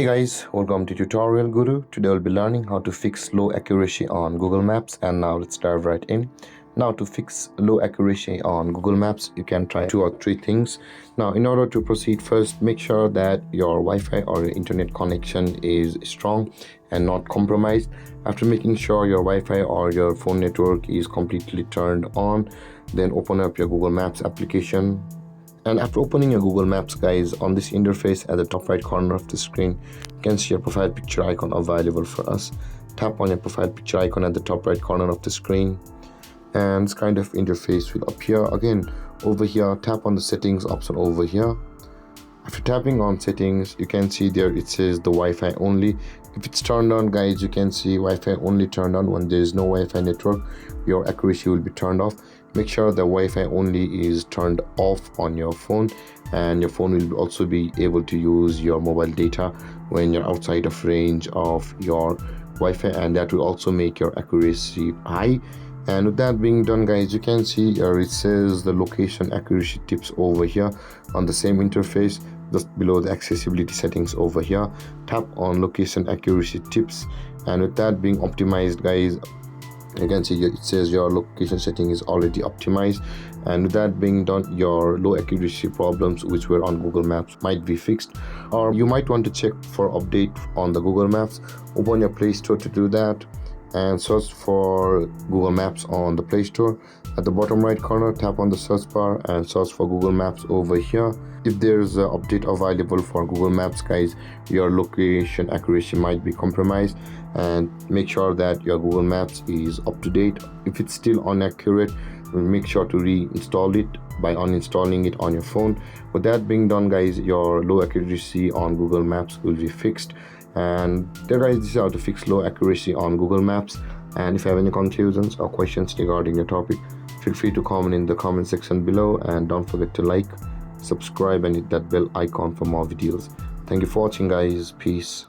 Hey guys, welcome to Tutorial Guru. Today we'll be learning how to fix low accuracy on Google Maps, and now let's dive right in. Now to fix low accuracy on Google Maps, you can try 2 or 3 things. Now in order to proceed, first make sure that your Wi-Fi or your internet connection is strong and not compromised. After making sure your Wi-Fi or your phone network is completely turned on, then open up your Google Maps application. And after opening your Google Maps, guys, on this interface at the top right corner of the screen, you can see your profile picture icon available for us. Tap on your profile picture icon at the top right corner of the screen, and this kind of interface will appear. Again, over here, tap on the settings option over here. After tapping on settings, you can see there it says the Wi-Fi only. If it's turned on, guys, you can see Wi-Fi only turned on. When there is no Wi-Fi network, your accuracy will be turned off. Make sure the Wi-Fi only is turned off on your phone, and your phone will also be able to use your mobile data when you're outside of range of your Wi-Fi, and that will also make your accuracy high. And with that being done, guys, you can see here it says the location accuracy tips over here on the same interface, just below the accessibility settings over here. Tap on location accuracy tips, and with that being optimized, guys, you can see it says your location setting is already optimized. And with that being done, your low accuracy problems which were on Google Maps might be fixed. Or you might want to check for update on the Google Maps. Open your Play Store to do that and search for Google Maps on the Play Store. At the bottom right corner, tap on the search bar and search for Google Maps over here. If there's an update available for Google Maps, guys, your location accuracy might be compromised, and make sure that your Google Maps is up to date. If it's still inaccurate, make sure to reinstall it by uninstalling it on your phone. With that being done, guys, your low accuracy on Google Maps will be fixed. And there, guys, this is how to fix low accuracy on Google Maps. And if you have any confusions or questions regarding your topic, feel free to comment in the comment section below, and don't forget to like, subscribe, and hit that bell icon for more videos. Thank you for watching, guys. Peace.